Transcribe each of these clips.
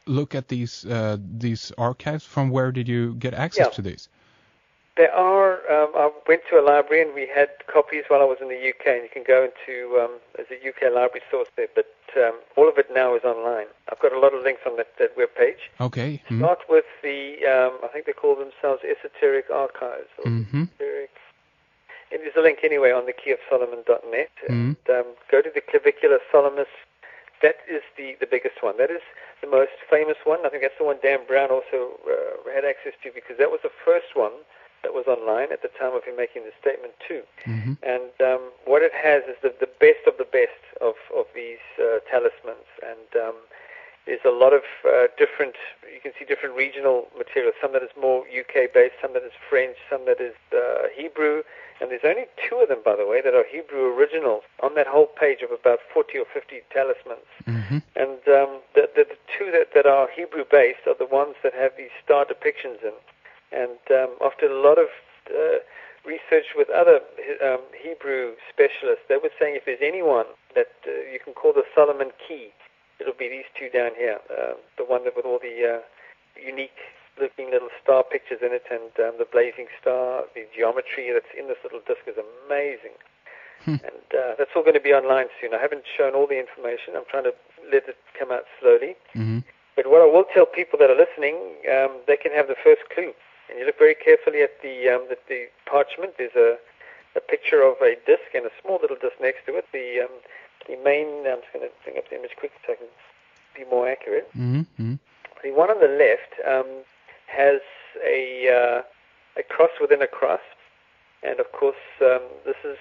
look at these archives? From where did you get access to these? There are. I went to a library and we had copies while I was in the UK. And you can go into there's a UK library source there, but all of it now is online. I've got a lot of links on that web page. Okay. Start with the I think they call themselves Esoteric Archives. Or Esoteric. And there's a link anyway on the keyofsolomon.net. And go to the Clavicular Solomus. That is the biggest one. That is the most famous one. I think that's the one Dan Brown also had access to, because that was the first one that was online at the time of him making the statement too. And what it has is the best of the best of these talismans. And there's a lot of different, you can see different regional materials, some that is more UK-based, some that is French, some that is Hebrew. And there's only 2 of them, by the way, that are Hebrew originals on that whole page of about 40 or 50 talismans. And the 2 that are Hebrew-based are the ones that have these star depictions in. And after a lot of research with other Hebrew specialists, they were saying if there's anyone that you can call the Solomon key, it'll be these 2 down here, the one that with all the unique-looking little star pictures in it, and the blazing star, the geometry that's in this little disc is amazing. And that's all going to be online soon. I haven't shown all the information. I'm trying to let it come out slowly. But what I will tell people that are listening, they can have the first clue. And you look very carefully at the parchment. There's a picture of a disc and a small little disc next to it. The main, I'm just going to bring up the image quickly so I can be more accurate. The one on the left has a cross within a cross, and of course this is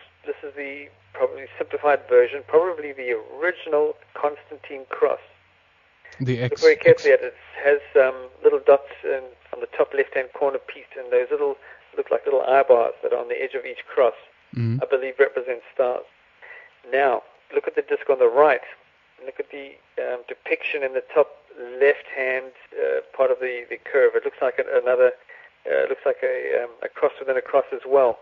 the probably simplified version, probably the original Constantine cross. Look very carefully at it. It has little dots on the top left-hand corner piece, and those look like little eyebars that are on the edge of each cross, I believe represent stars. Now, look at the disc on the right. Look at the depiction in the top left-hand part of the curve. It looks like a cross within a cross as well.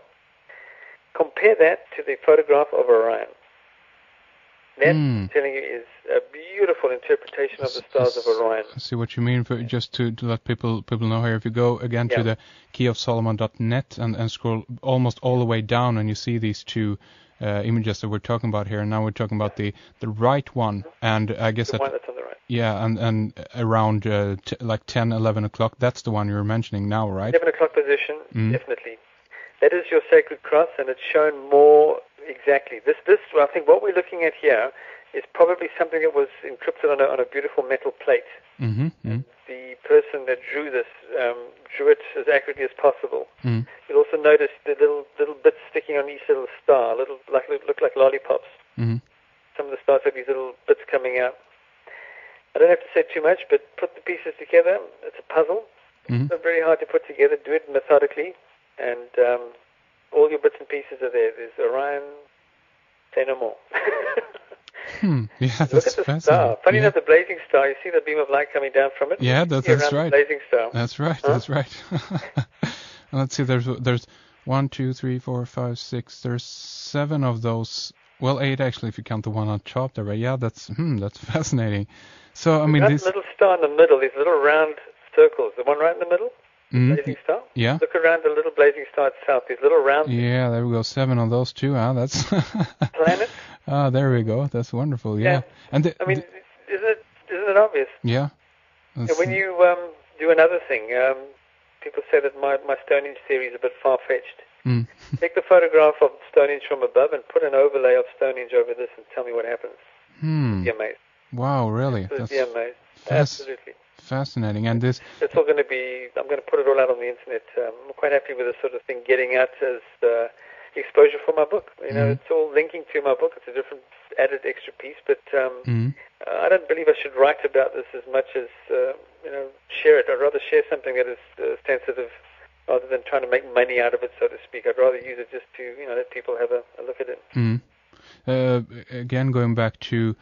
Compare that to the photograph of Orion. That, I'm telling you, is a beautiful interpretation of the stars of Orion. I see what you mean. Just to let people know here, if you go again to the keyofsolomon.net and scroll almost all the way down, and you see these 2 images that we're talking about here. And now we're talking about the right one, and I guess the one that's on the right. Yeah, and around like 10, 11 o'clock. That's the one you're mentioning now, right? 11 o'clock position, definitely. That is your sacred cross, and it's shown more exactly. This I think what we're looking at here is probably something that was encrypted on a beautiful metal plate. The person that drew this drew it as accurately as possible. You'll also notice the little bits sticking on each little star, look like lollipops. Some of the stars have these little bits coming out. I don't have to say too much, but put the pieces together. It's a puzzle. It's not very hard to put together. Do it methodically, and all your bits and pieces are there. There's Orion, say no more. Yeah, that's Look at the star. Funny enough, the blazing star, you see the beam of light coming down from it? Yeah, that's right. The blazing star. That's right, that's right. Let's see, there's 1, 2, 3, 4, 5, 6, there's 7 of those. Well, 8 actually, if you count the one on top there. Right? Yeah, that's fascinating. So, I mean, this little star in the middle, these little round circles. The one right in the middle? Blazing star? Yeah. Look around the little blazing star itself. These little round... Yeah, there we go. 7 on those 2. That's... Planet? There we go. That's wonderful. Yeah. And isn't it obvious? Yeah. When you do another thing, people say that my Stonehenge theory is a bit far-fetched. Take the photograph of Stonehenge from above and put an overlay of Stonehenge over this and tell me what happens. You'd be amazed. Wow, really? You'd be amazed. Absolutely. Fascinating. And this... It's all going to be... I'm going to put it all out on the internet. I'm quite happy with this sort of thing getting out as exposure for my book. It's all linking to my book. It's a different added extra piece, but I don't believe I should write about this as much as, share it. I'd rather share something that is sensitive rather than trying to make money out of it, so to speak. I'd rather use it just to, let people have a look at it. Again, going back to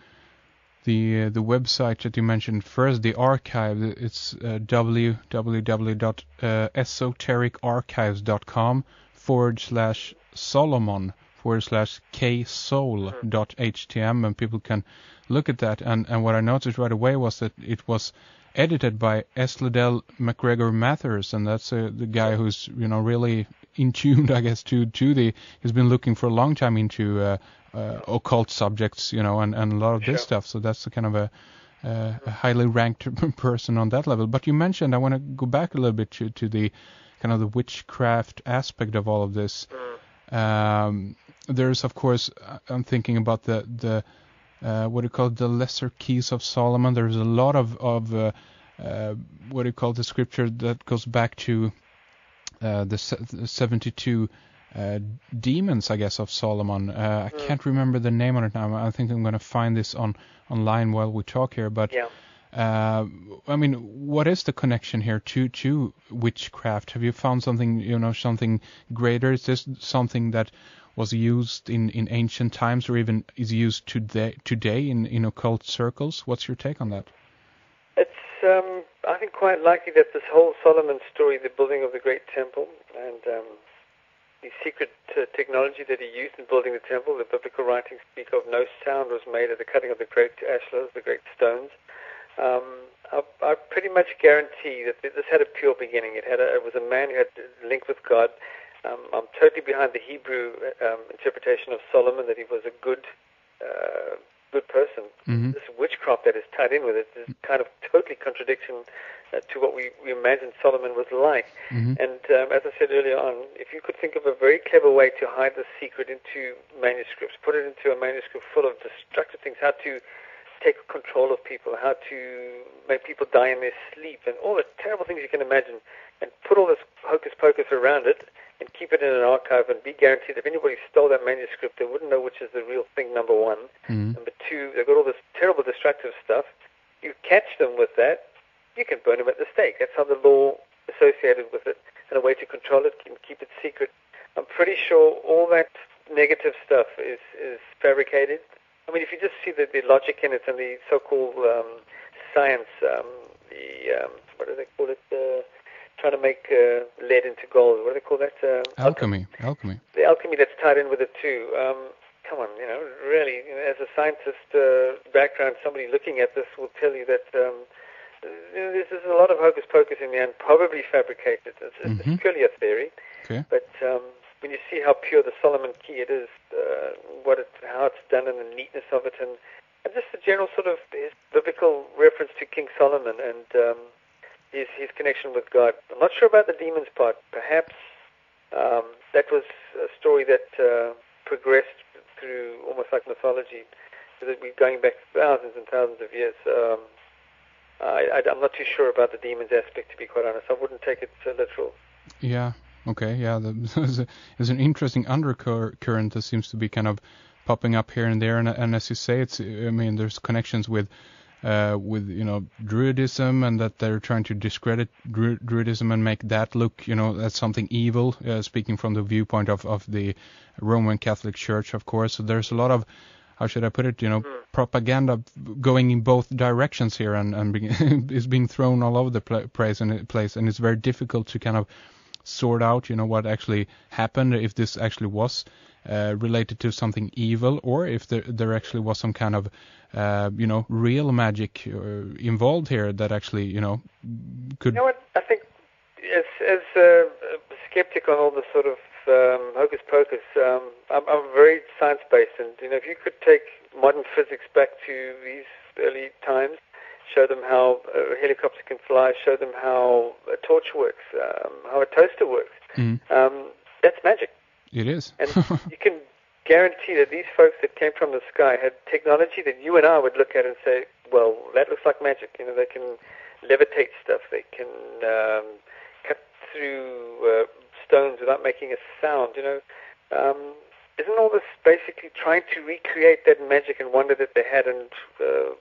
the website that you mentioned first, the archive, it's www.esotericarchives.com/Solomon/ksol.htm, and people can look at that. And what I noticed right away was that it was edited by S. Liddell McGregor Mathers, and that's the guy who's really in tune, I guess, to the. He's been looking for a long time into occult subjects, and a lot of this stuff. So that's the kind of a highly ranked person on that level. But you mentioned, I want to go back a little bit to the kind of the witchcraft aspect of all of this. There's, of course, I'm thinking about the what do you call it, the Lesser Keys of Solomon. There's a lot of what do you call the scripture that goes back to the 72 demons, I guess, of Solomon. I can't remember the name on it now. I think I'm going to find this online while we talk here. But I mean, what is the connection here to witchcraft? Have you found something, something greater? Is this something that was used in ancient times, or even is used today in occult circles? What's your take on that? It's I think quite likely that this whole Solomon story, the building of the great temple, and the secret technology that he used in building the temple, the biblical writings speak of no sound was made at the cutting of the great ashlars, the great stones. I pretty much guarantee that this had a pure beginning. It was a man who had a link with God. I'm totally behind the Hebrew interpretation of Solomon, that he was a good person. Mm-hmm. This witchcraft that is tied in with it is kind of totally contradiction to what we imagine Solomon was like. Mm-hmm. And as I said earlier on, if you could think of a very clever way to hide the secret into manuscripts, put it into a manuscript full of destructive things, how to take control of people, how to make people die in their sleep, and all the terrible things you can imagine, and put all this hocus pocus around it and keep it in an archive and be guaranteed if anybody stole that manuscript, they wouldn't know which is the real thing, number one. Mm-hmm. Number two, they've got all this terrible destructive stuff. You catch them with that, you can burn them at the stake. That's how the law associated with it, and a way to control it and keep it secret. I'm pretty sure all that negative stuff is fabricated. I mean, if you just see the logic in it and the so-called science, what do they call it? Trying to make lead into gold. What do they call that? Alchemy. The alchemy that's tied in with it too. Come on, really, as a scientist background, somebody looking at this will tell you that this is a lot of hocus pocus in the end, probably fabricated. It's purely a theory. Okay. But when you see how pure the Solomon key it is, how it's done, and the neatness of it, and just the general sort of biblical reference to King Solomon and his connection with God. I'm not sure about the demons part. Perhaps that was a story that progressed through almost like mythology, so that we're going back thousands and thousands of years. I'm not too sure about the demons aspect, to be quite honest. I wouldn't take it so literal. Yeah. Okay. Yeah. There's an interesting undercurrent that seems to be kind of popping up here and there, and as you say, there's connections with Druidism, and that they're trying to discredit Druidism and make that look, as something evil, speaking from the viewpoint of the Roman Catholic Church, of course. So there's a lot of, how should I put it, propaganda going in both directions here, and is being thrown all over the place, and it's very difficult to kind of sort out, what actually happened, if this actually was related to something evil, or if there actually was some kind of real magic involved here that actually could. What I think, as a skeptic on all the sort of hocus pocus, I'm very science based, and if you could take modern physics back to these early times, show them how a helicopter can fly, show them how a torch works, how a toaster works. That's magic. It is. And you can guarantee that these folks that came from the sky had technology that you and I would look at and say, well, that looks like magic. They can levitate stuff. They can cut through stones without making a sound. Isn't all this basically trying to recreate that magic and wonder that they had? And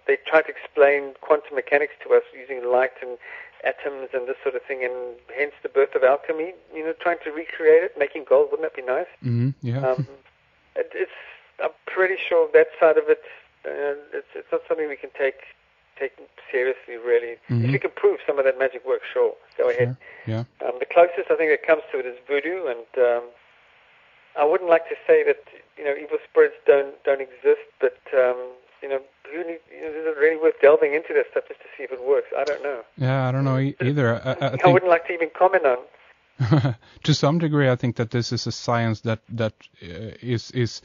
they try to explain quantum mechanics to us using light and atoms and this sort of thing, and hence the birth of alchemy. Trying to recreate it, making gold. Wouldn't that be nice? Mm-hmm. Yeah. I'm pretty sure that side of it. It's not something we can take seriously, really. Mm-hmm. If you can prove some of that magic works, sure, go ahead. Yeah. The closest I think that comes to it is voodoo, and I wouldn't like to say that evil spirits don't exist, but is it really worth delving into this stuff just to see if it works? I don't know. Yeah, I don't know either. I wouldn't like to even comment on. To some degree, I think that this is a science that is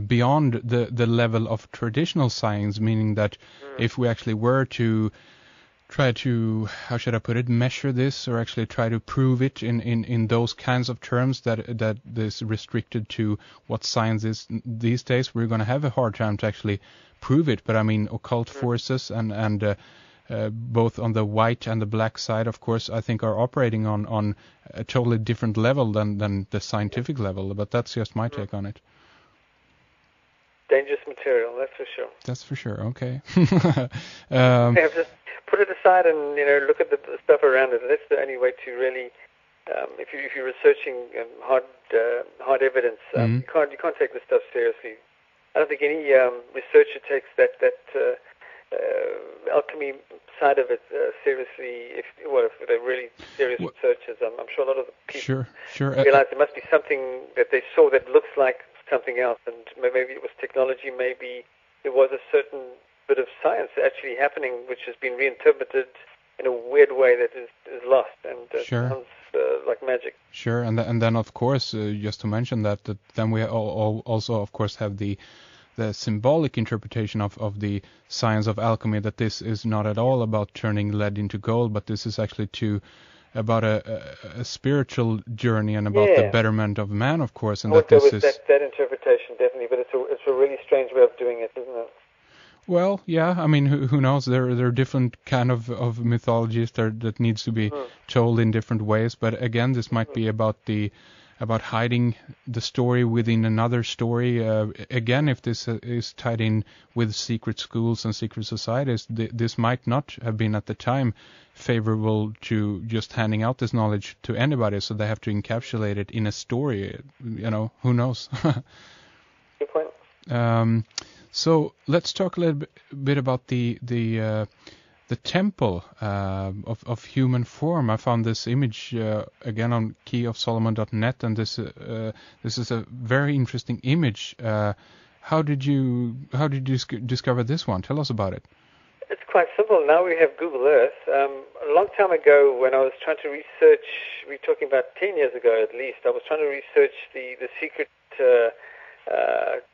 beyond the level of traditional science, meaning that if we actually were to try to, how should I put it, measure this or actually try to prove it in those kinds of terms that is restricted to what science is these days, we're going to have a hard time to actually prove it. But I mean, occult forces and both on the white and the black side, of course, I think are operating on a totally different level than the scientific level. But that's just my take on it. Dangerous material, that's for sure. That's for sure. Okay. Just put it aside and look at the stuff around it. That's the only way to really, if you're researching hard evidence, you can't take this stuff seriously. I don't think any researcher takes that alchemy side of it seriously. If they're really serious researchers, I'm sure a lot of the people realize there must be something that they saw that looks like something else, and maybe it was technology, maybe it was a certain bit of science actually happening, which has been reinterpreted in a weird way that is lost, and sounds like magic. Sure, and then of course, just to mention that then we also of course have the symbolic interpretation of the science of alchemy, that this is not at all about turning lead into gold, but this is actually about a spiritual journey and about the betterment of man, of course, and that this is that interpretation definitely, but it's a really strange way of doing it, isn't it? Well, yeah, I mean, who knows? There are different kind of mythologies that needs to be told in different ways, but again, this might be about hiding the story within another story. Again, if this is tied in with secret schools and secret societies, this might not have been at the time favorable to just handing out this knowledge to anybody, so they have to encapsulate it in a story. Who knows? Good point. So let's talk a little bit about the temple of human form. I found this image again on keyofsolomon.net, and this is a very interesting image. How did you discover this one? Tell us about it. It's quite simple. Now we have Google Earth. A long time ago, when I was trying to research, we're talking about 10 years ago at least, I was trying to research the secret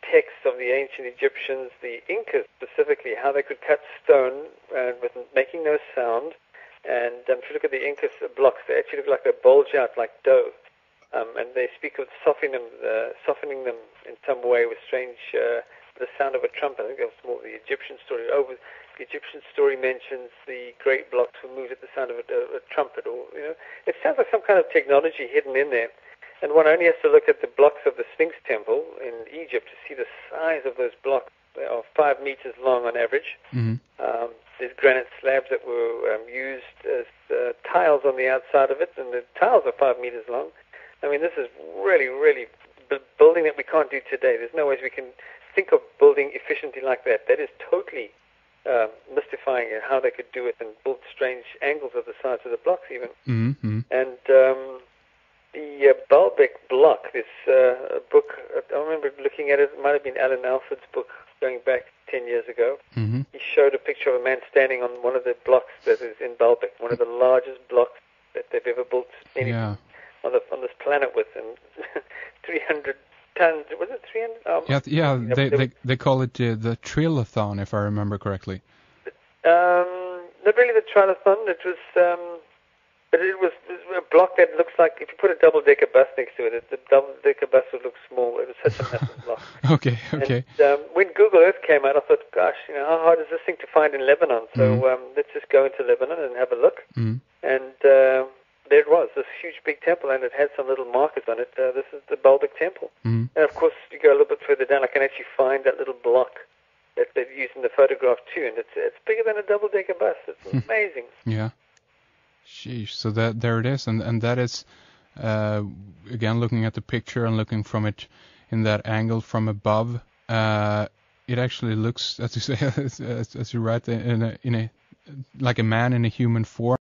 texts of the ancient Egyptians, the Incas specifically, how they could cut stone with making no sound. And if you look at the Incas blocks, they actually look like they bulge out like dough. And they speak of softening them in some way with strange, the sound of a trumpet. I think that was more the Egyptian story. The Egyptian story mentions the great blocks were moved at the sound of a trumpet, or it sounds like some kind of technology hidden in there. And one only has to look at the blocks of the Sphinx Temple in Egypt to see the size of those blocks. They are 5 meters long on average. Mm-hmm. There's granite slabs that were used as tiles on the outside of it, and the tiles are 5 meters long. I mean, this is really, really building that we can't do today. There's no ways we can think of building efficiently like that. That is totally mystifying how they could do it and build strange angles of the sides of the blocks even. Mm-hmm. And the Baalbek block, this book, I remember looking at it, it might have been Alan Alford's book going back 10 years ago. Mm-hmm. He showed a picture of a man standing on one of the blocks that is in Baalbek, one of the largest blocks that they've ever built on this planet with, and 300 tons, was it 300? They call it the Trillathon, if I remember correctly. Not really the Trillathon, it was... But it was a block that looks like, if you put a double-decker bus next to it, the double-decker bus would look small. It was such a massive block. Okay. And, when Google Earth came out, I thought, gosh, how hard is this thing to find in Lebanon? So let's just go into Lebanon and have a look. And there it was, this huge big temple, and it had some little markers on it. This is the Baalbek temple. And, of course, you go a little bit further down, I can actually find that little block that they've used in the photograph, too. And it's bigger than a double-decker bus. It's amazing. Yeah. Sheesh. So there it is, and that is again looking at the picture and looking from it in that angle from above. It actually looks, as you say, as you write, in a like a man in a human form.